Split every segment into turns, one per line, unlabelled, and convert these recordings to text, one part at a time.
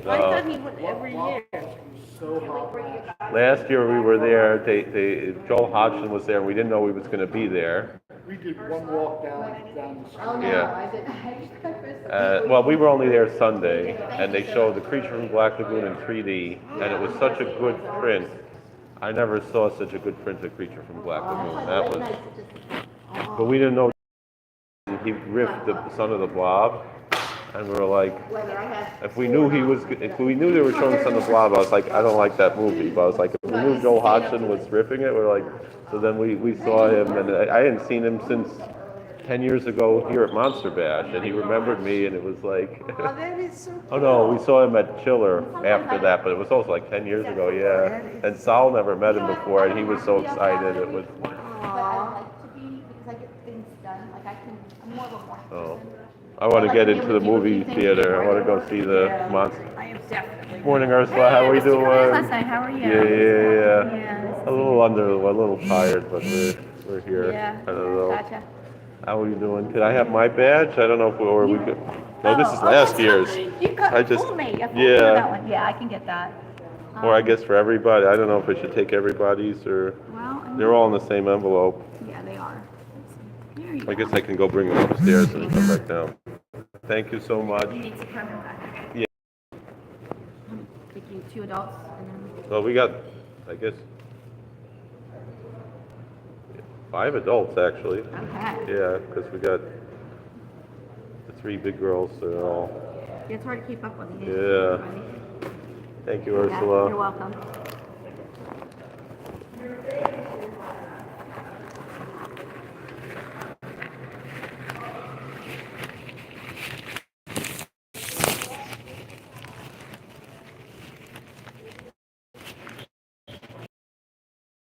I thought he went every year.
Last year we were there. Joel Hodgson was there. We didn't know he was going to be there.
We did one walk down the street.
Oh, no,
Yeah.
I didn't.
Well, we were only there Sunday, and they showed The Creature from Black Lagoon in 3D, and it was such a good print. I never saw such a good print of Creature from Black Lagoon. That was, but we didn't know he riffed the Son of the Blob, and we were like, if we knew they were showing Son of the Blob, I was like, I don't like that movie. But I was like, if we knew Joel Hodgson was riffing it, we're like, so then we saw him, and I hadn't seen him since 10 years ago here at Monster Bash, and he remembered me, and it was like,
Oh, that is so cool.
oh no, we saw him at Chiller after that, but it was also like 10 years ago, yeah. And Sal never met him before, and he was so excited. It was.
But I like to be, because I get things done, like I'm more of a morning
Oh.
person.
I want to get into the movie theater. I want to go see the Monster.
I am definitely.
Morning, Ursula. How are we doing?
Last night, how are you?
Yeah. A little tired, but we're here.
Yeah.
I don't know.
Gotcha.
How are you doing? Could I have my badge? I don't know if we could. No, this is last year's.
You
I just.
fooled me. You fooled
Yeah.
me with that one. Yeah, I can get that.
Or I guess for everybody. I don't know if I should take everybody's or.
Well,
They're all in the same envelope.
yeah, they are. Here you
I
go.
guess I can go bring them upstairs and come back down. Thank you so much.
You need some permanent back.
Yeah.
Take you 2 adults and then.
Well, we got, I guess, 5 adults actually.
Okay.
Yeah, because we got the 3 big girls. They're all.
Yeah, it's hard to keep up with.
Yeah. Thank you,
Yeah,
Ursula.
you're welcome.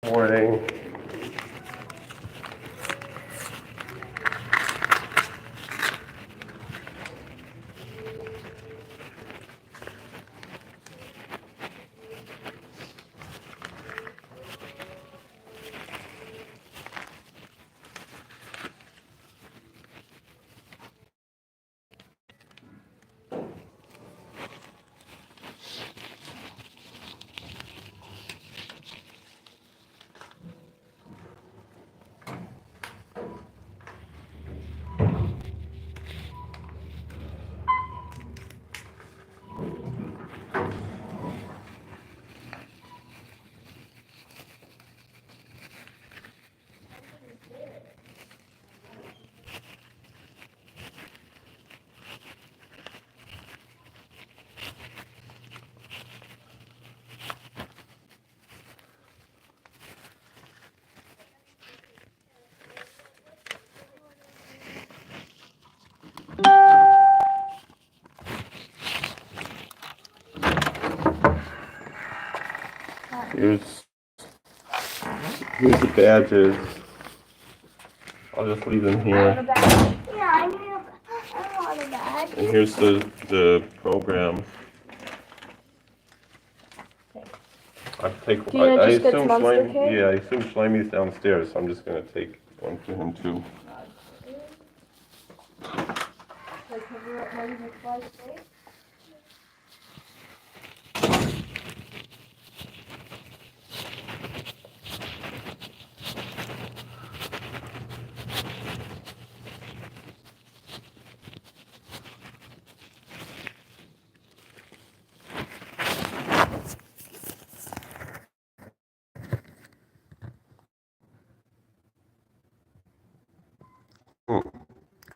Morning. Here's the badges. I'll just leave them here.
Yeah, I want a bag.
And here's the program. I assume Schleimy's downstairs, so I'm just gonna take one to him too.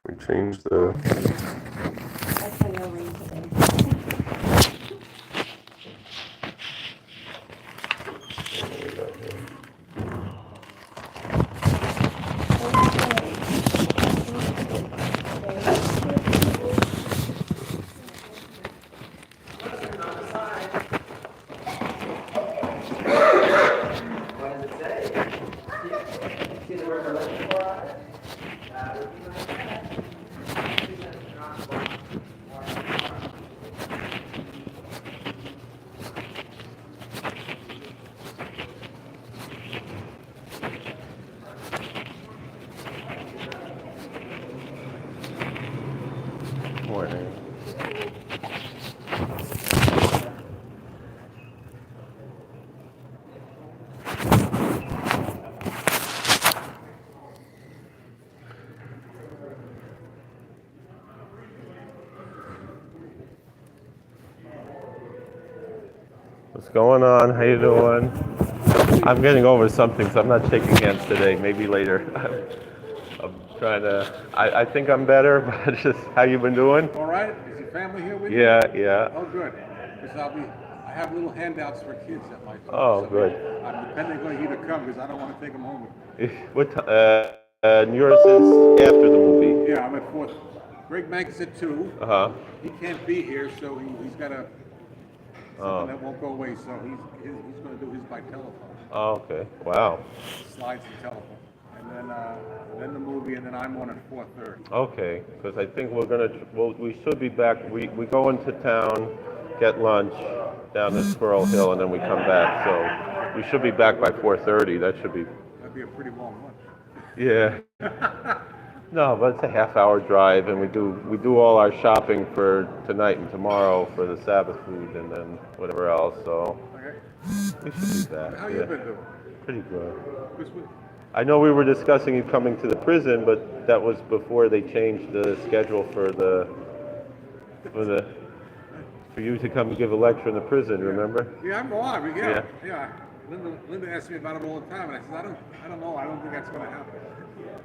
We changed the. What's going on? How you doing? I'm getting over something, so I'm not shaking hands today. Maybe later. I'm trying to. I think I'm better, but just how you been doing?
All right. Is your family here with you?
Yeah.
Oh, good. Because I have little handouts for kids at my school.
Oh,
so
good.
I'm depending on you to come because I don't want to take them home with me.
And yours is after the movie.
Yeah, I'm at 4. Greg Mankus at 2.
Uh-huh.
He can't be here, so he's got something that won't go away. So he's going to do his by telephone.
Oh, okay. Wow.
Slides and telephone. And then the movie, and then I'm on at 4:30.
Okay, because I think we should be back. We go into town, get lunch down at Squirrel Hill, and then we come back. So we should be back by 4:30. That should be.
That'd be a pretty long lunch.
Yeah. No, but it's a half-hour drive, and we do all our shopping for tonight and tomorrow for the Sabbath food, and then whatever else. So
Okay.
we should be back.
How you been doing?
Pretty good.
This week?
I know we were discussing you coming to the prison, but that was before they changed the schedule for you to come and give a lecture in the prison. Remember?
Yeah, I'm alive. Yeah. Linda asks me about it all the time, and I said, I don't know. I don't think that's going to happen.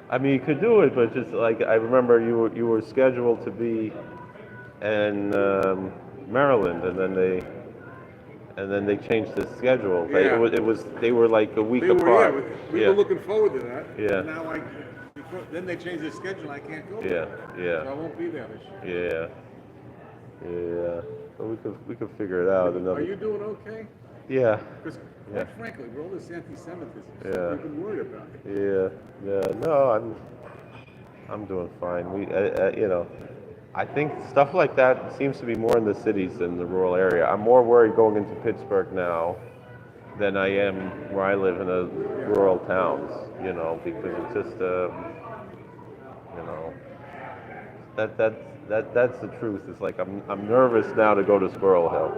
I mean, you could do it, but just like I remember, you were scheduled to be in Maryland, and then they changed the schedule. Like,
Yeah.
they were like a week
We were,
apart.
we were looking forward to that.
Yeah.
And now, then they changed the schedule. I can't go.
Yeah.
So I won't be there this year.
Yeah. So we could figure it out.
Are you doing okay?
Yeah.
Because,
Yeah.
quite frankly, with all this anti-Semitism,
Yeah.
we've been worried about it.
Yeah. No, I'm doing fine. I think stuff like that seems to be more in the cities than the rural area. I'm more worried going into Pittsburgh now than I am where I live in the rural towns. Because it's just that's the truth. It's like I'm nervous now to go to Squirrel Hill.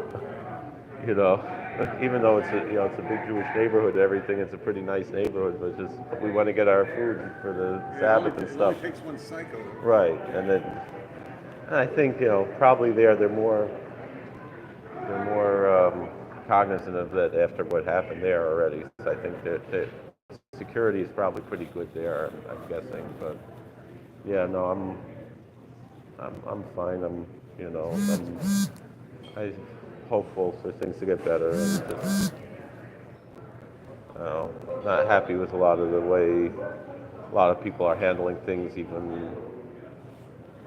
Even though it's a big Jewish neighborhood, everything, it's a pretty nice neighborhood, but just we want to get our food for the Sabbath and stuff.
It only takes one cycle.
Right, and I think probably they're more cognizant of that after what happened there already. So I think that security is probably pretty good there. I'm guessing, but yeah, no, I'm fine. I'm hopeful for things to get better, and just not happy with a lot of the way a lot of people are handling things, even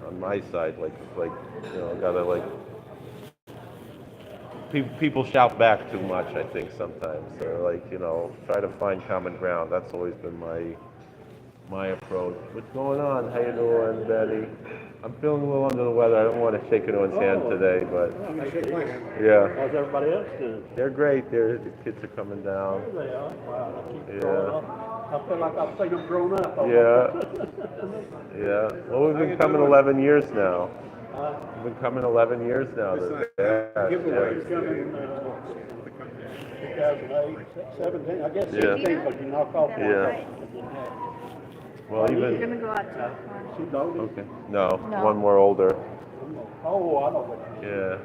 on my side. People shout back too much, I think, sometimes. So try to find common ground. That's always been my approach. What's going on? How you doing, Betty? I'm feeling a little under the weather. I don't want to shake anyone's hand today, but
I'm going to shake my hand.
yeah.
How's everybody else doing?
They're great. The kids are coming down.
They are. Wow, I keep
Yeah.
growing up. I feel like I've seen them grown up.
Yeah. Well, we've been coming 11 years now. We've been coming 11 years now.
Giveaway.
It's coming 2008, 17, I guess
Yeah.
16, but you knock off one.
Yeah. Well,
You're
even
gonna go out to
She's older.
okay. No,
No.
one more older.
Oh, I know what you mean.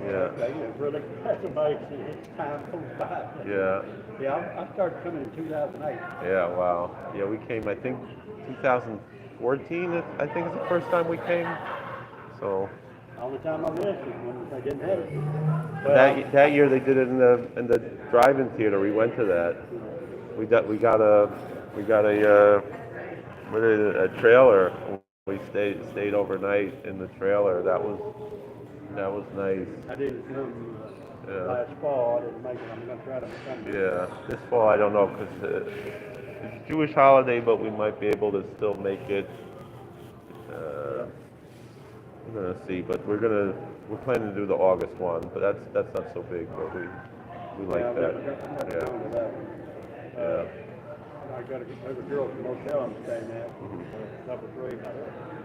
Yeah.
It really, that's amazing. It's time goes by.
Yeah.
Yeah, I started coming in 2008.
Yeah. Wow. Yeah, we came. I think 2014. I think is the first time we came. So
The only time I missed is when they didn't have it.
that year they did it in the drive-in theater. We went to that. We got a trailer. We stayed overnight in the trailer. That was nice.
I didn't come
Yeah.
last fall. I didn't make it. I'm going to try to come.
Yeah. This fall I don't know because it's a Jewish holiday, but we might be able to still make it. We're gonna see, but we're planning to do the August one, but that's not so big, but we like that. Yeah.
I got a girl from Motel I'm staying at, number 3.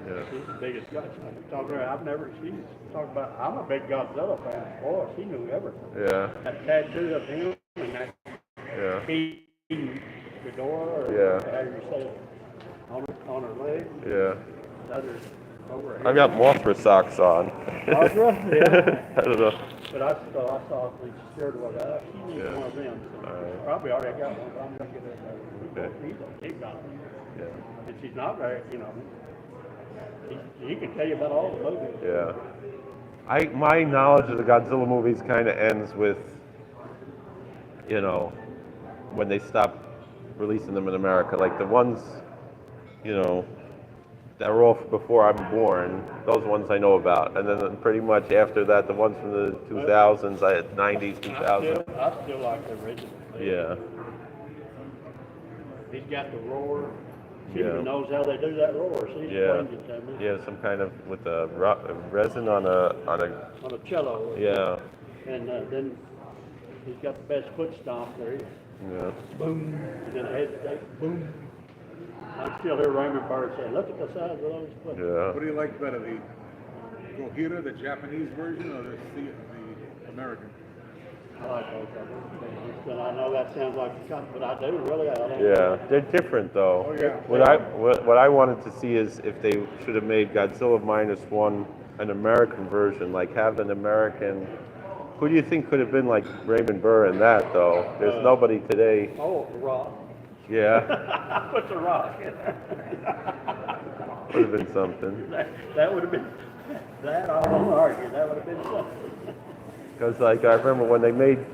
Yeah.
She's the biggest guy. I talked to her. She's talking about, I'm a big Godzilla fan. Boy, she knew everything.
Yeah.
That tattoo of him and that
Yeah.
fedora, or
Yeah.
how you say it, on her leg.
Yeah.
The other over here.
I got Mothra socks on.
Mothra? Yeah.
I don't know.
But I saw the shirt was she needs
Yeah.
one of them. So
Alright.
probably already got one, but I'm gonna get it.
Okay.
He's a big guy.
Yeah.
And she's not very, he can tell you about all the movies.
Yeah. My knowledge of the Godzilla movies kind of ends with, when they stop releasing them in America. Like the ones, that were all before I'm born, those ones I know about. And then pretty much after that, the ones from the 2000s, 90s, 2000s.
I still like the original.
Yeah.
He's got the roar. She
Yeah.
even knows how they do that roar. She
Yeah.
explains it to me.
Yeah, some kind of with a resin on a.
On a cello.
Yeah.
And then he's got the best foot stomp there.
Yeah.
Boom. And then head, boom. I still hear Raymond Bird saying, look at the size of those foot.
Yeah.
What do you like better, the Gojira, the Japanese version, or the American?
I like both of them. And I know that sounds like a cut, but I do really. I don't
Yeah, they're different though.
Oh, yeah.
What I wanted to see is if they should have made Godzilla -1 an American version, like have an American. Who do you think could have been like Raymond Burr in that though? There's nobody today.
Oh, the Rock.
Yeah,
Put the Rock in
would have been something.
that would have been, that I won't argue, that would have been something.
Because like I remember when they made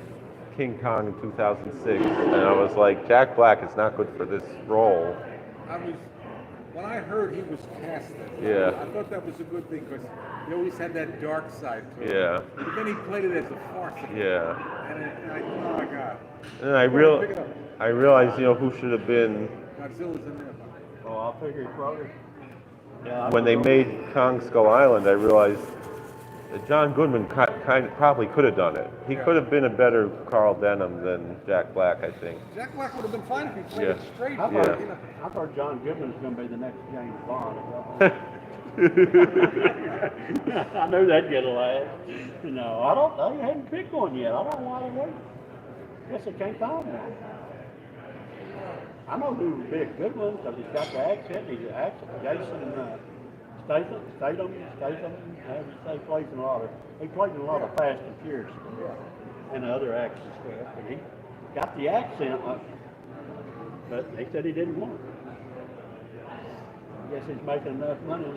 King Kong in 2006, and I was like, Jack Black is not good for this role.
When I heard he was casted,
Yeah.
I thought that was a good thing because he always had that dark side to him.
Yeah.
But then he played it as a farce.
Yeah.
And oh my God.
And then I realized, who should have been
Godzilla's in there.
Oh, I'll figure it probably. Yeah.
when they made Kong Skull Island. I realized that John Goodman probably could have done it. He could have been a better Carl Denham than Jack Black, I think.
Jack Black would have been fine if he played it straight.
I
Yeah.
thought John Goodman's going to be the next James Bond. I knew that'd get a laugh. No, I don't know. You hadn't picked one yet. I don't know why they waiting. Guess they can't find one. I know who would be a good one because he's got the accent. He's an accent. Jason Statham, however you say, plays in a lot of. He played in a lot of Fast and Furious and other action stuff. And he got the accent, but they said he didn't want it. I guess he's making enough money.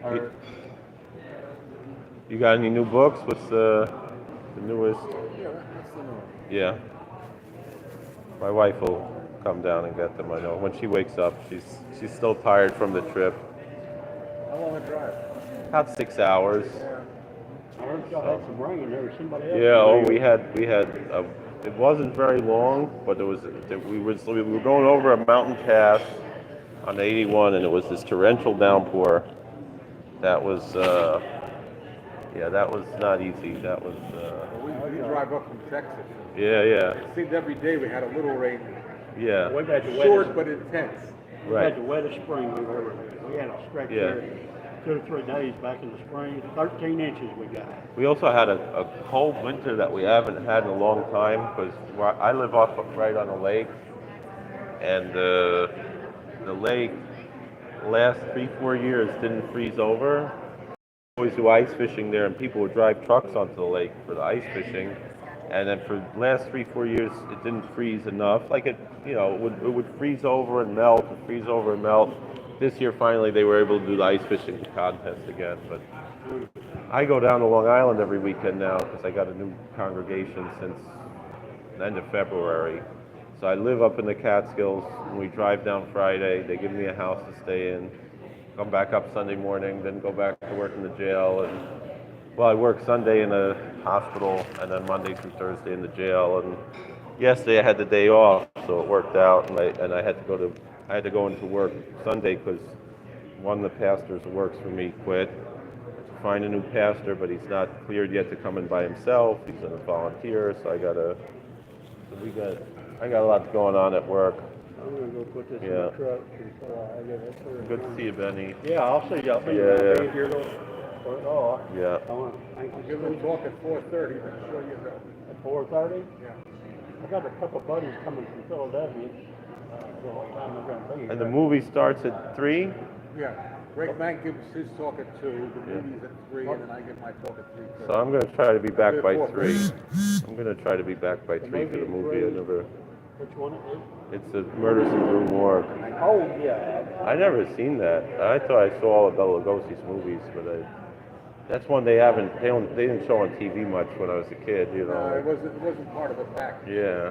Or
You got any new books? What's the newest?
Yeah, that's the one.
Yeah. My wife will come down and get them. I know. When she wakes up, she's still tired from the trip.
How long a drive?
About 6 hours.
I heard y'all had some rain. There was somebody else.
Yeah. Oh, we had. It wasn't very long, but we were going over a mountain pass on 81, and it was this torrential downpour. That was. That was not easy. That was.
We drive up from Texas.
Yeah.
It seemed every day we had a little rain.
Yeah.
We've had the
Short
wettest,
but intense.
we
Right.
had the wettest spring we've ever had. We had a stretch
Yeah.
there 2 or 3 days back in the spring. 13 inches we got.
We also had a cold winter that we haven't had in a long time because I live right on a lake, and the lake last 3-4 years didn't freeze over. We always do ice fishing there, and people would drive trucks onto the lake for the ice fishing. And then for the last 3-4 years, it didn't freeze enough. Like it would freeze over and melt, and freeze over and melt. This year, finally, they were able to do the ice fishing contest again. But I go down to Long Island every weekend now because I got a new congregation since the end of February. So I live up in the Catskills, and we drive down Friday. They give me a house to stay in. Come back up Sunday morning, then go back to work in the jail. And I work Sunday in a hospital, and then Monday through Thursday in the jail. And yesterday I had the day off, so it worked out. And I had to go into work Sunday because one of the pastors who works for me quit. To find a new pastor, but he's not cleared yet to come in by himself. He's a volunteer, so I got a lot going on at work.
I'm going to go put this in
Yeah.
the truck before I get it there.
Good to see you, Benny.
Yeah, I'll see y'all.
Yeah.
Here, oh,
Yeah.
I want to thank
I'll
you.
give them a talk at 4:30 to show you that.
At 4:30?
Yeah.
I got a couple buddies coming from Philadelphia. So what time they're going to be.
And the movie starts at 3?
Yeah.
Greg Mann gives his talk at 2, the movie's at 3, and then I give my talk at 3.
So I'm gonna try to be back by 3. I'm gonna try to be back by 3 for the movie. I never.
Which one it is?
It's the Murders in the Rue Morgue.
Oh, yeah.
I never seen that. I thought I saw all of Bela Lugosi's movies, but that's one they didn't show on TV much when I was a kid, you
No,
know.
it wasn't part of the package.
Yeah.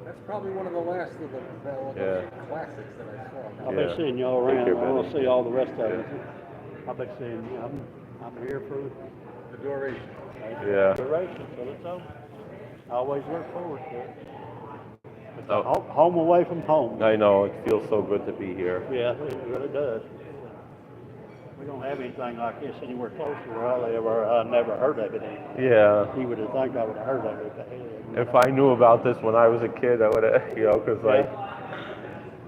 That's probably one of the last of the classics that I saw.
I've
Yeah.
been seeing y'all
Take
around.
care,
I want to
buddy.
see all the rest of it. I've been seeing you. I'm here for
The duration.
Yeah.
duration, so it's over. I always look forward to it. It's
Oh.
home away from home.
I know, it feels so good to be here.
Yeah, it really does. We don't have anything like this anywhere close to where I never heard of it.
Yeah.
You would have think I would have heard of it.
If I knew about this when I was a kid, I would have, you know, because like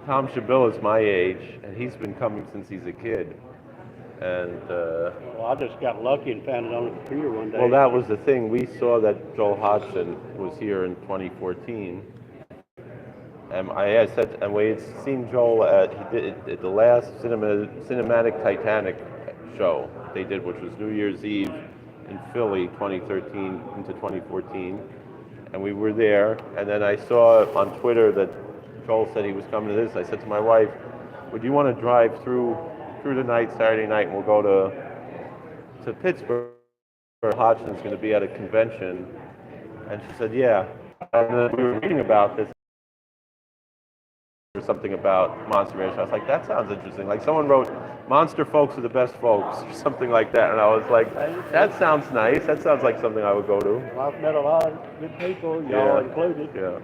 Tom Shabill is my age, and he's been coming since he's a kid. And
Well, I just got lucky and found it on the computer one day.
well, that was the thing. We saw that Joel Hodgson was here in 2014, and I said, and we had seen Joel at the last cinematic Titanic show they did, which was New Year's Eve in Philly, 2013 into 2014, and we were there. And then I saw on Twitter that Joel said he was coming to this. I said to my wife, "Would you want to drive through the night, Saturday night, and we'll go to Pittsburgh, where Hodgson's going to be at a convention?" And she said, "Yeah." And then we were reading about this, or something about Monster Ranch. I was like, "That sounds interesting." Like someone wrote, "Monster folks are the best folks," or something like that. And I was like, "That sounds nice. That sounds like something I would go to."
Well, I've met a lot of good people, y'all included.
Yeah.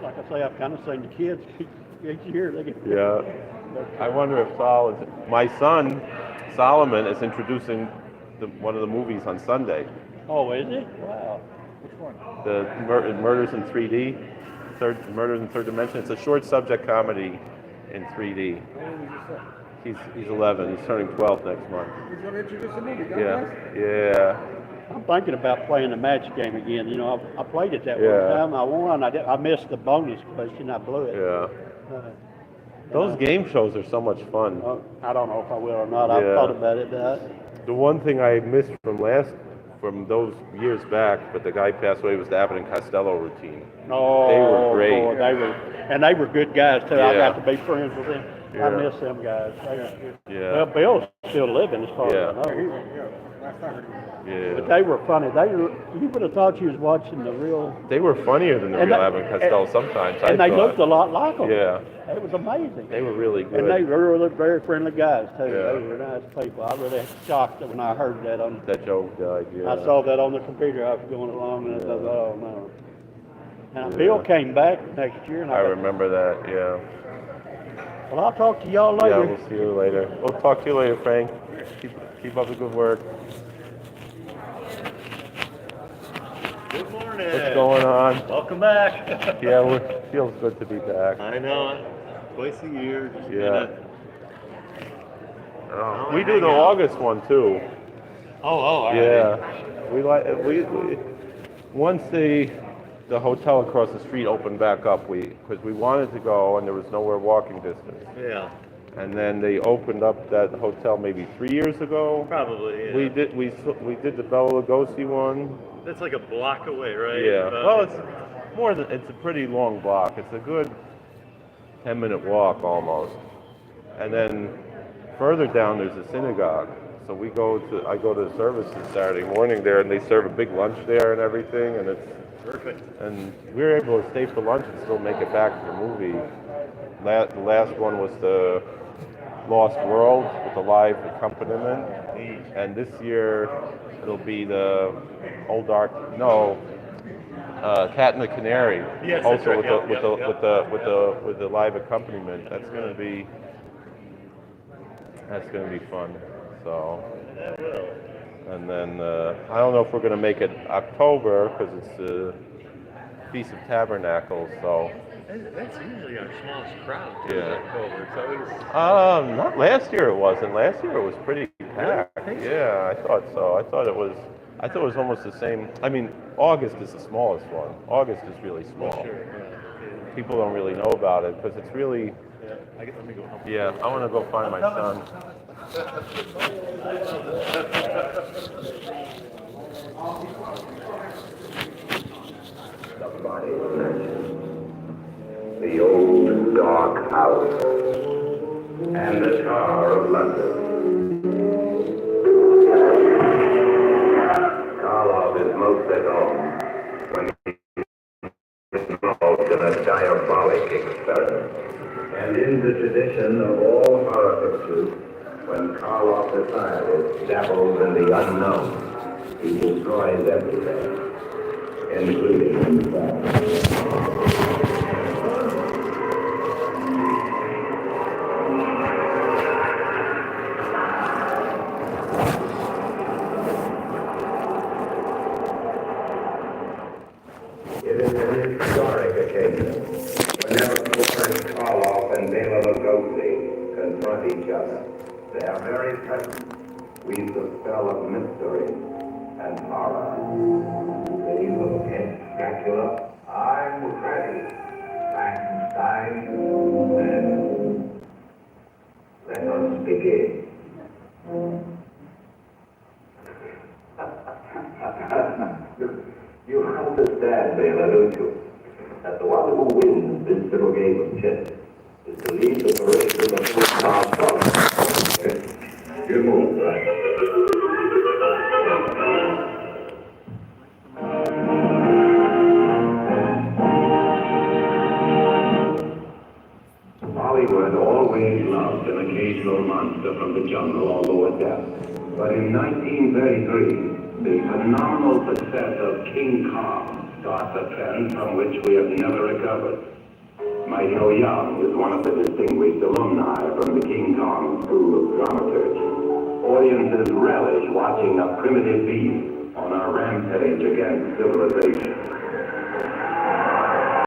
Like I say, I've kind of seen the kids each year. They get
Yeah. I wonder if my son Solomon is introducing one of the movies on Sunday.
Oh, is it? Wow. Which one?
The Murders in 3D, Murders in Third Dimension. It's a short subject comedy in 3D. He's 11. He's turning 12 next month.
He's going to introduce a movie, God
Yeah,
bless.
yeah,
I'm thinking about playing the match game again. You know, I played it that
Yeah.
one time. I won. I missed the bonus question. I blew it.
yeah.
Uh,
Those game shows are so much fun.
I don't know if I will or not. I've
Yeah.
thought about it.
The one thing I missed from those years back, but the guy passed away, was the Abbott and Costello routine.
Oh,
They were great.
boy, they were good guys too. I
Yeah.
got to be friends with them.
Yeah.
I miss them guys.
Yeah.
Well, Bill's still living as far as I
Yeah.
know.
Last I heard he was.
Yeah.
But they were funny. You would have thought you was watching the real.
They were funnier than the
And
real
they-
Abbott and Costello sometimes.
And
I
they
thought.
looked a lot like them.
Yeah.
It was amazing.
They were really good.
And they were very friendly guys too.
Yeah.
They were nice people. I really shocked when I heard that on.
That Joe died. Yeah.
I saw that on the computer. I was going along and I thought, oh no. And
Yeah.
Bill came back next year, and
I
I thought,
remember that. Yeah.
well, I'll talk to y'all later.
Yeah. We'll see you later. We'll talk to you later, Frank. Keep up the good work.
Good morning.
What's going on?
Welcome back.
Yeah, it feels good to be back.
I know. Twice a year. Just
Yeah.
kinda-
We do the August one too.
all right.
Yeah. We once the hotel across the street opened back up, because we wanted to go and there was nowhere walking distance.
Yeah.
And then they opened up that hotel maybe 3 years ago.
Probably. Yeah.
We did the Bela Lugosi one.
That's like a block away, right?
Yeah. Well, it's a pretty long block. It's a good 10-minute walk almost. And then further down there's a synagogue. So I go to services Saturday morning there, and they serve a big lunch there and everything, and it's
perfect.
and we were able to stay for lunch and still make it back to the movie. The last one was the Lost World with the live accompaniment, and this year it'll be the Cat and the Canary.
Yes,
also
that's right.
with the live accompaniment. That's gonna be fun. So.
That will.
And then I don't know if we're gonna make it October because it's the Feast of Tabernacles. So.
That's usually our smallest crowd. Too,
Yeah.
October. So
Not last year. It wasn't. Last year it was pretty packed. Yeah, I thought so. I thought it was almost the same. I mean, August is the smallest one. August is really small.
sure. Yeah.
people don't really know about it because it's really.
Yeah, let me go help.
Yeah, I want to go find my son.
The old dark house and the Tower of London. Karlov is most at home when he's involved in a diabolic experiment. And in the tradition of all horror pictures, when Karlov the scientist dabbles in the unknown, he destroys everything, including himself. It is an historic occasion whenever Boris Karloff and Bela Lugosi confront each other. Their very presence weaves a spell of mystery and horror. Ready for the pet, Dracula? I'm ready. Frankenstein, and let us begin. You understand, Bela, don't you? That the one who wins this little game of chess is to lead the parade with a full-car front. You move, right? Hollywood always loved an occasional monster from the jungle, although a death. But in 1933, the phenomenal success of King Kong starts a trend from which we have never recovered. Mighty O. Young is one of the distinguished alumni from the King Kong School of Dramaturgy. Audiences relish watching a primitive beast on a rampage against civilization.